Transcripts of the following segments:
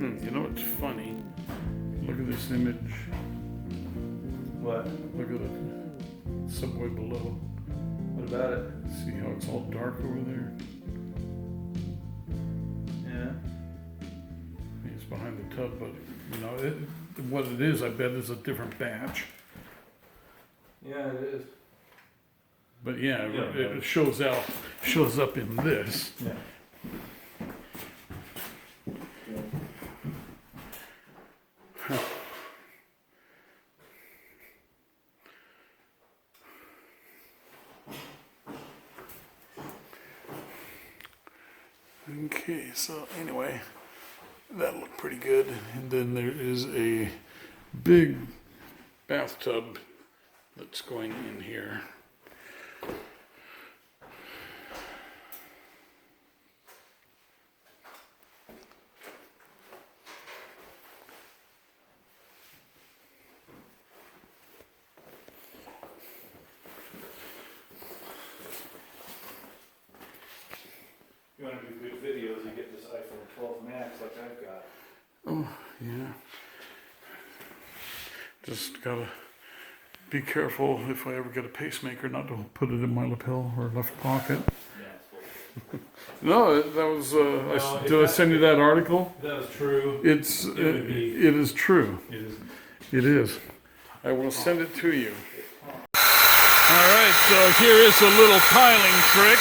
You know what's funny? Look at this image. What? Look at the subway below. What about it? See how it's all dark over there? Yeah. It's behind the tub, but you know, what it is, I bet, is a different batch. Yeah, it is. But yeah, it shows up in this. Yeah. Okay, so anyway, that looked pretty good. And then there is a big bathtub that's going in here. You want to do good videos, you get this iPhone 12 Max like I've got. Oh, yeah. Just gotta be careful if I ever get a pacemaker not to put it in my lapel or left pocket. Yeah, No, that was, did I send you that article? that was true. It is true. It is. It is. I will send it to you. All right, so here is a little piling trick.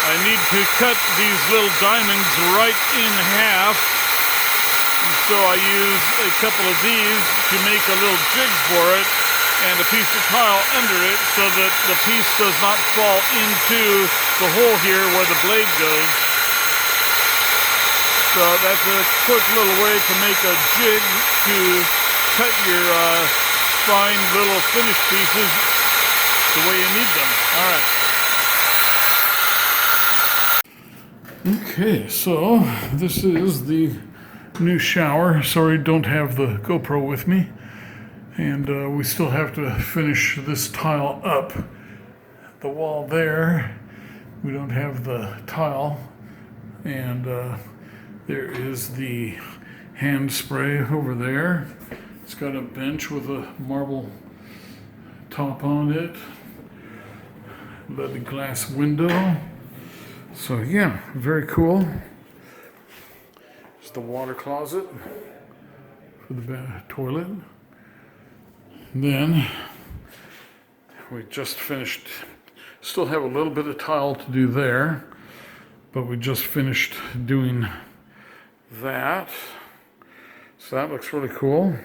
I need to cut these little diamonds right in half. And so I use a couple of these to make a little jig for it and a piece of tile under it so that the piece does not fall into the hole here where the blade goes. So that's a quick little way to make a jig to cut your fine little finished pieces the way you need them. All right. Okay, so this is the new shower. Sorry, don't have the GoPro with me. And we still have to finish this tile up. The wall there, we don't have the tile. And there is the hand spray over there. It's got a bench with a marble top on it. Leaded glass window. So yeah, very cool. There's the water closet for the toilet. Then we just finished, still have a little bit of tile to do there, but we just finished doing that. So that looks really cool.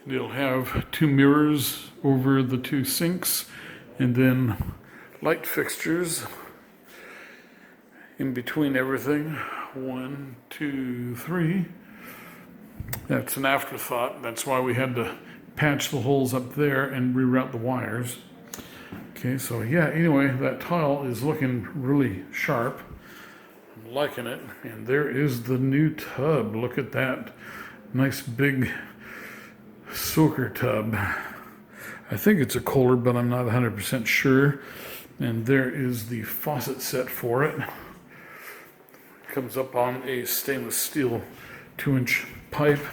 It'll have 2 mirrors over the 2 sinks, and then light fixtures in between everything. 1, 2, 3. That's an afterthought. That's why we had to patch the holes up there and reroute the wires. Okay, so yeah, anyway, that tile is looking really sharp. I'm liking it. And there is the new tub. Look at that nice big soaker tub. I think it's a Kohler, but I'm not 100% sure. And there is the faucet set for it. Comes up on a stainless steel 2-inch pipe.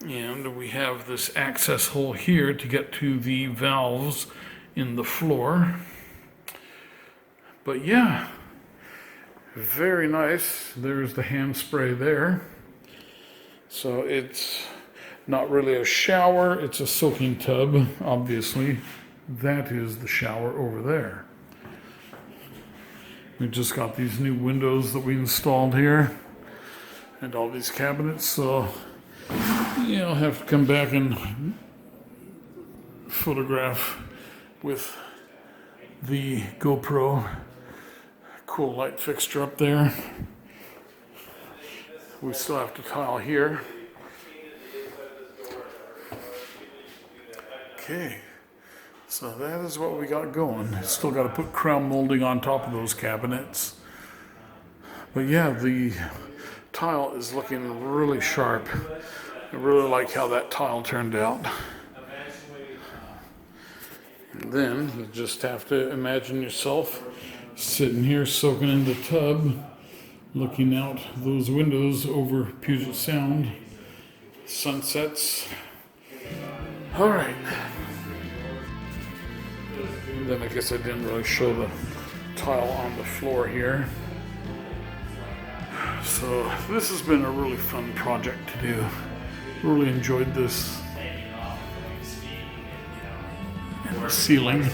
And we have this access hole here to get to the valves in the floor. But yeah, very nice. There's the hand spray there. So it's not really a shower, it's a soaking tub, obviously. That is the shower over there. We just got these new windows that we installed here and all these cabinets, so yeah, I'll have to come back and photograph with the GoPro. Cool light fixture up there. We still have to tile here. Okay, so that is what we got going. Still got to put crown molding on top of those cabinets. But yeah, the tile is looking really sharp. I really like how that tile turned out. And then you just have to imagine yourself Sitting here soaking in the tub, looking out those windows over Puget Sound, sunsets. All right. Then I guess I didn't really show the tile on the floor here. So this has been a really fun project to do. Really enjoyed this. And the ceiling.